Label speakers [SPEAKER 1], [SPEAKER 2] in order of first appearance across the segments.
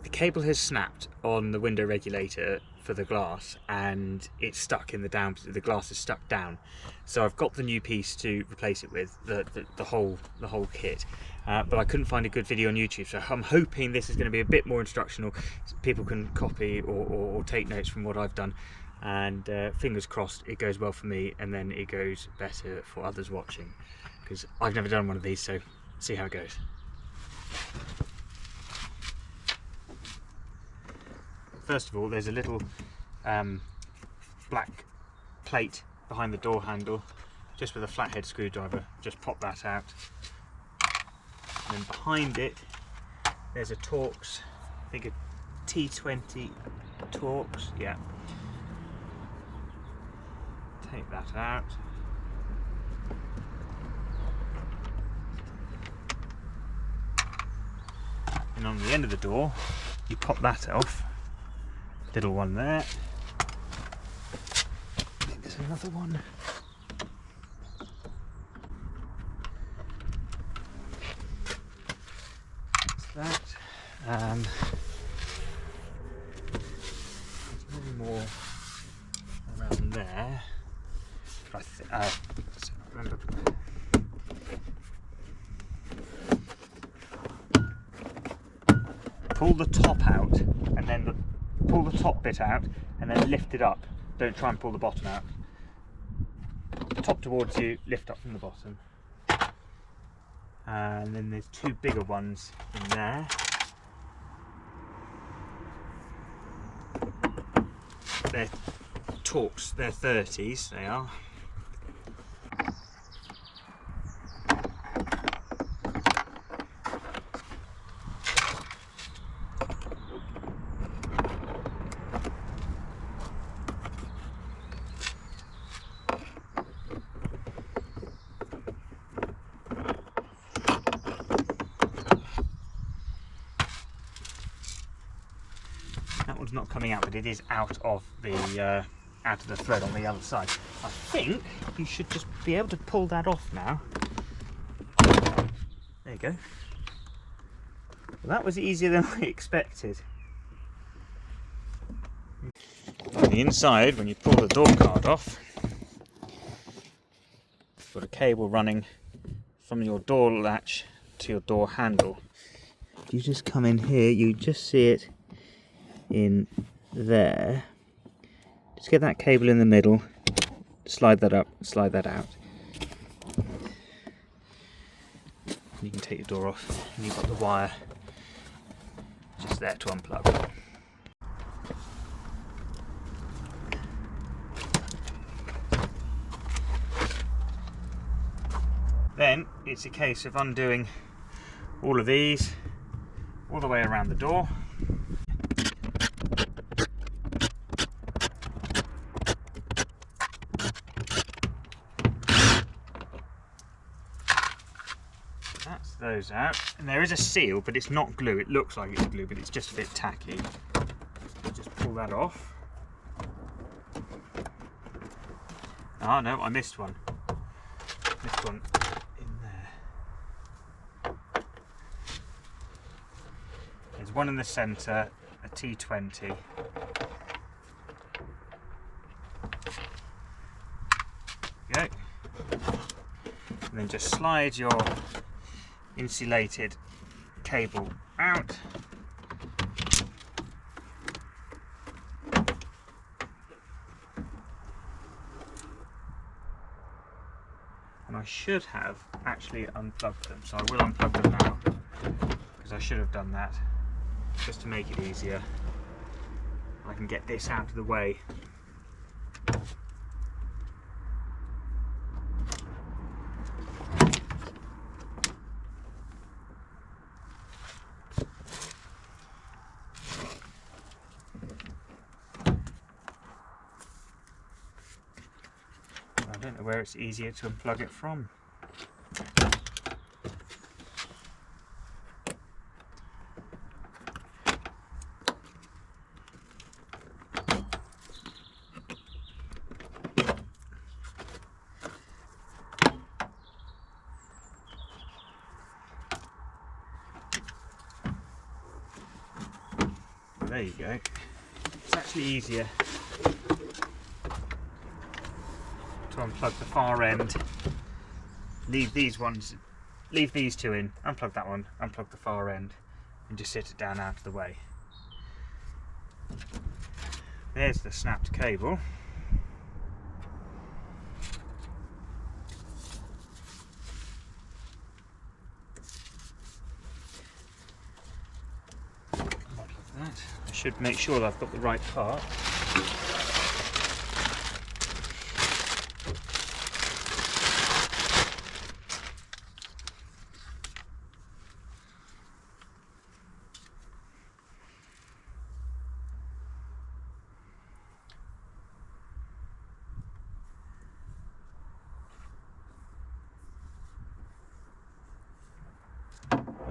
[SPEAKER 1] the cable has snapped on the window regulator for the glass, and it's stuck in the down. The glass is stuck down, so I've got the new piece to replace it with, the whole kit. But I couldn't find a good video on YouTube, so I'm hoping this is going to be a bit more instructional, so people can copy or take notes from what I've done, and fingers crossed it goes well for me, and then it goes better for others watching, because I've never done one of these, so see how it goes. First of all, there's a little black plate behind the door handle, just with a flathead screwdriver. Just pop that out. And then behind it, there's a Torx, I think a T20 Torx, yeah. Take that out. And on the end of the door, you pop that off. Little one there. I think there's another one. That's that. There's one more around there. I remember. Pull the top out, and then pull the top bit out, and then lift it up. Don't try and pull the bottom out. The top towards you, lift up from the bottom. And then there's two bigger ones in there. They're Torx, they're 30s, they are. That one's not coming out, but it is out of the thread on the other side. I think you should just be able to pull that off now. There you go. Well, that was easier than I expected. On the inside, when you pull the door card off, you've got a cable running from your door latch to your door handle. If you just come in here, you just see it in there. Just get that cable in the middle, slide that up, slide that out. You can take your door off, and you've got the wire just there to unplug. Then it's a case of undoing all of these all the way around the door. That's those out, and there is a seal, but it's not glue. It looks like it's glue, but it's just a bit tacky. Just pull that off. Oh no, I missed one. Missed one in there. There's one in the centre, a T20. Okay. And then just slide your insulated cable out. And I should have actually unplugged them, so I will unplug them now, because I should have done that just to make it easier. I can get this out of the way. I don't know where it's easier to unplug it from. there you go. It's actually easier to unplug the far end. Leave these two in, unplug that one, unplug the far end, and just sit it down out of the way. There's the snapped cable. Unplug that. I should make sure that I've got the right part.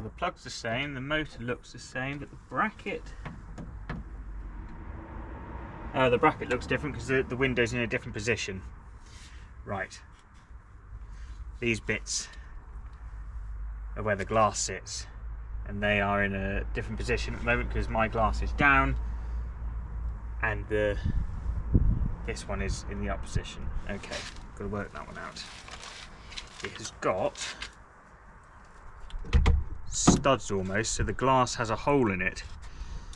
[SPEAKER 1] The plug's the same, the motor looks the same, but the bracket looks different because the window's in a different position. Right, these bits are where the glass sits, and they are in a different position at the moment because my glass is down and this one is in the up position. Okay, got to work that one out. It has got studs almost, so the glass has a hole in it.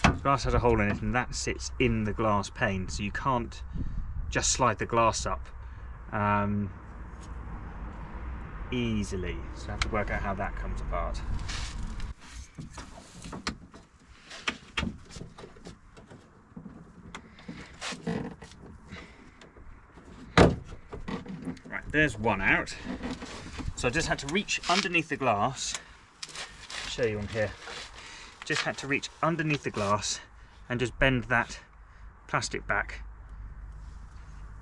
[SPEAKER 1] The glass has a hole in it, and that sits in the glass pane, so you can't just slide the glass up easily. So I have to work out how that comes apart. Right, there's one out. So I just had to reach underneath the glass. Show you on here. Just had to reach underneath the glass and just bend that plastic back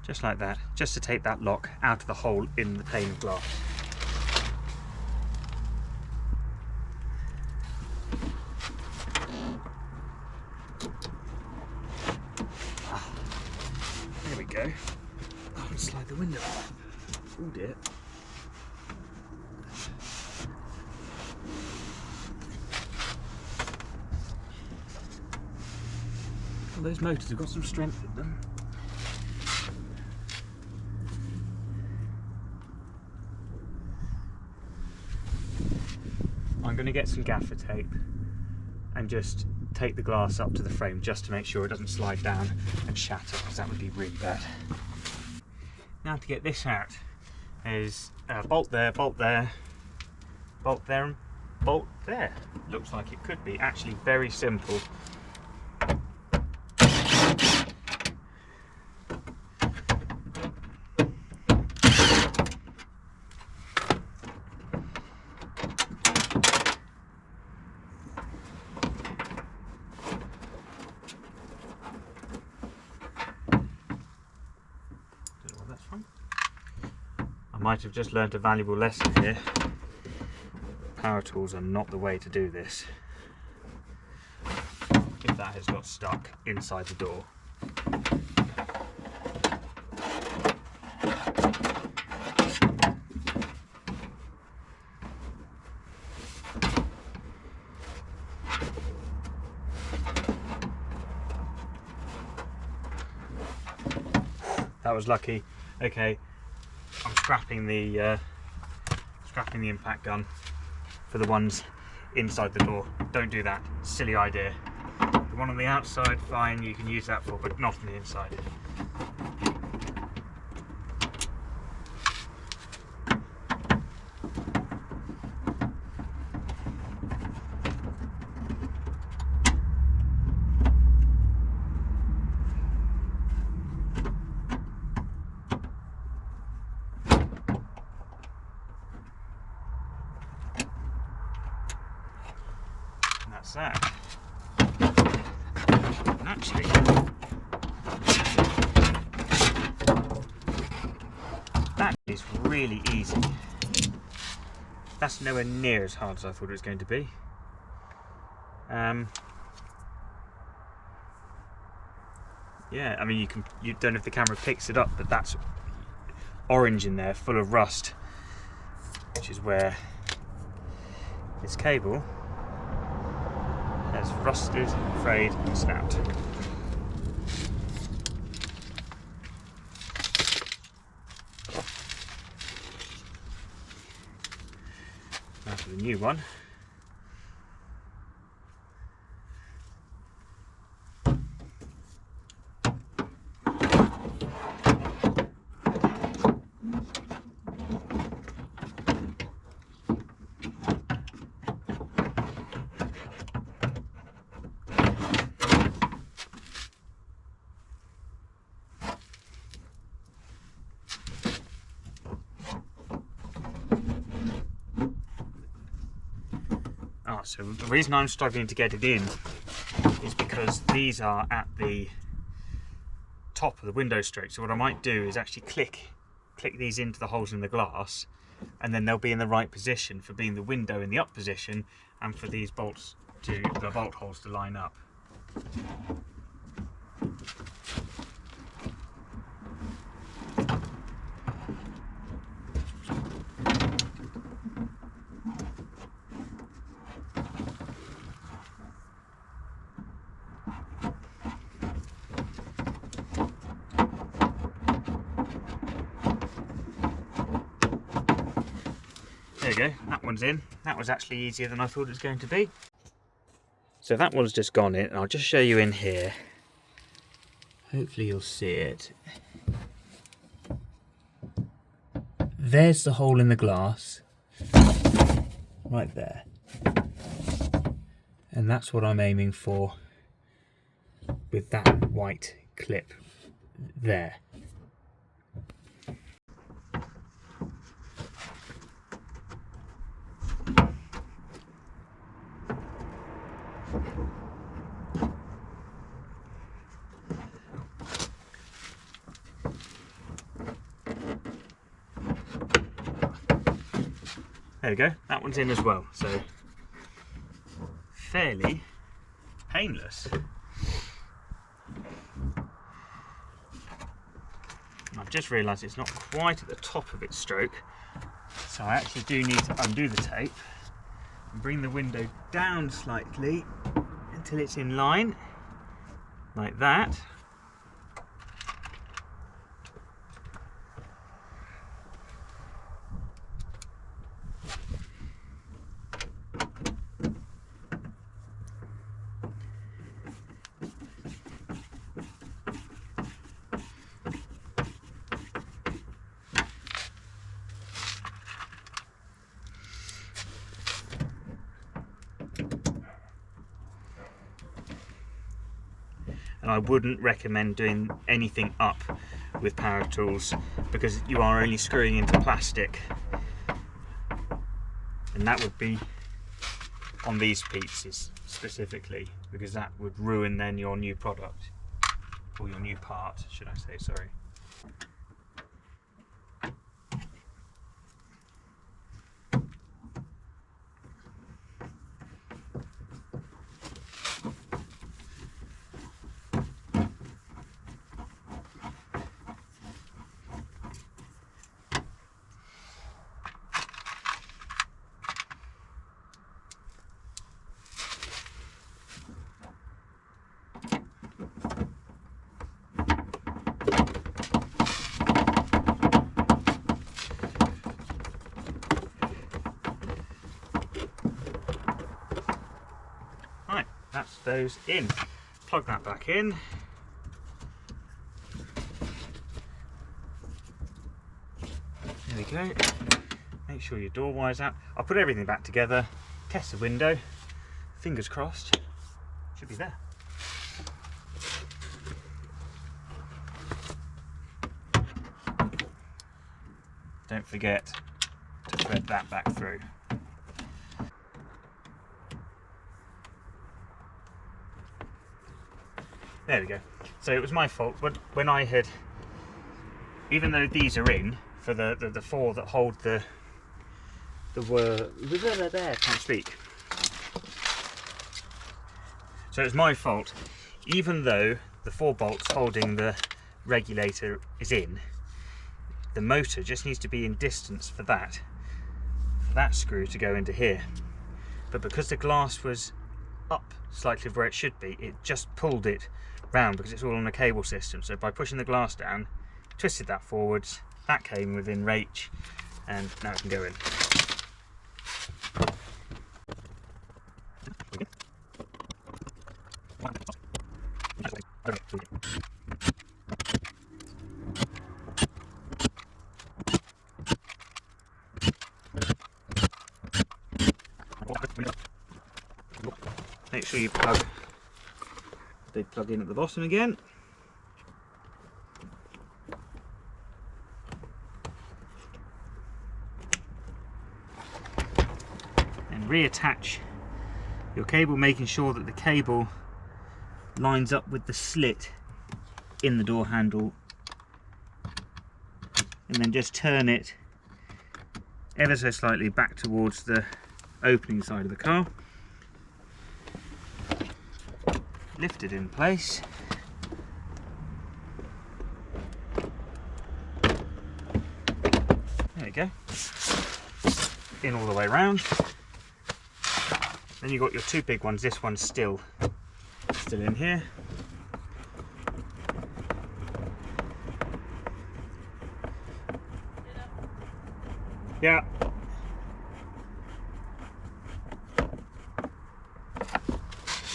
[SPEAKER 1] just like that, just to take that lock out of the hole in the pane of glass. There we go. I can slide the window off. Oh dear. Well, those motors have got some strength in them. I'm going to get some gaffer tape and just take the glass up to the frame just to make sure it doesn't slide down and shatter, because that would be really bad. Now to get this out is bolt there, bolt there, bolt there and bolt there. Looks like it could be actually very simple. I might have just learnt a valuable lesson here. Power tools are not the way to do this if that has got stuck inside the door. That was lucky. Okay, I'm scrapping the impact gun for the ones inside the door. Don't do that. Silly idea. The one on the outside, fine, you can use that for, but not on the inside. That's that. And actually, that is really easy. That's nowhere near as hard as I thought it was going to be. Yeah, I mean, you don't know if the camera picks it up, but that's orange in there, full of rust, which is where this cable has rusted, frayed and snapped. Now for the new one. So the reason I'm struggling to get it in is because these are at the top of the window stroke. So what I might do is actually click these into the holes in the glass, and then they'll be in the right position for being the window in the up position, and for these bolts the bolt holes to line up. There you go, that one's in. That was actually easier than I thought it was going to be. So that one's just gone in, and I'll just show you in here. Hopefully you'll see it. There's the hole in the glass, right there. And that's what I'm aiming for with that white clip there. There we go, that one's in as well, so fairly painless. And I've just realised it's not quite at the top of its stroke, so I actually do need to undo the tape and bring the window down slightly until it's in line, like that. And I wouldn't recommend doing anything up with power tools, because you are only screwing into plastic, and that would be on these pieces specifically, because that would ruin then your new product, or your new part, should I say, sorry. That's those in. Plug that back in. There we go. Make sure your door wire's out. I'll put everything back together, test the window, fingers crossed, should be there. Don't forget to thread that back through. There we go. So it was my fault, but when I had, even though these are in for the four that hold the can't speak. So it's my fault. Even though the 4 bolts holding the regulator is in, the motor just needs to be in distance for that screw to go into here. But because the glass was up slightly where it should be, it just pulled it round because it's all on a cable system. So by pushing the glass down, twisted that forwards, that came within reach, and now it can go in. Make sure you plug in at the bottom again. And reattach your cable, making sure that the cable lines up with the slit in the door handle, and then just turn it ever so slightly back towards the opening side of the car. Lift it in place. There you go. In all the way round. Then you've got your two big ones. This one's still in here. Yeah.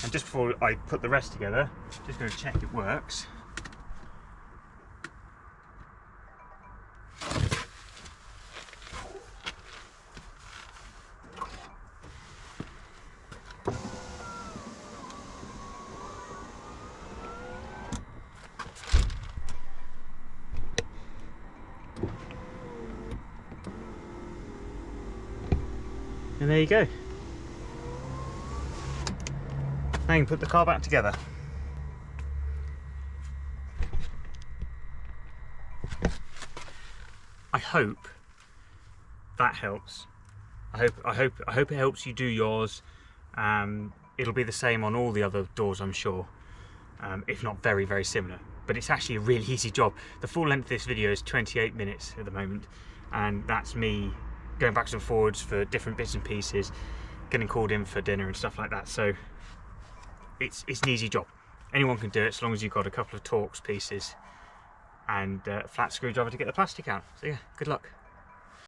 [SPEAKER 1] And just before I put the rest together, just going to check it works. And there you go. Now you can put the car back together. I hope that helps. I hope it helps you do yours. It'll be the same on all the other doors, I'm sure, if not very, very similar. But it's actually a really easy job. The full length of this video is 28 minutes at the moment, and that's me going backwards and forwards for different bits and pieces, getting called in for dinner and stuff like that. So it's an easy job. Anyone can do it as long as you've got a couple of Torx pieces and a flat screwdriver to get the plastic out. So yeah, good luck.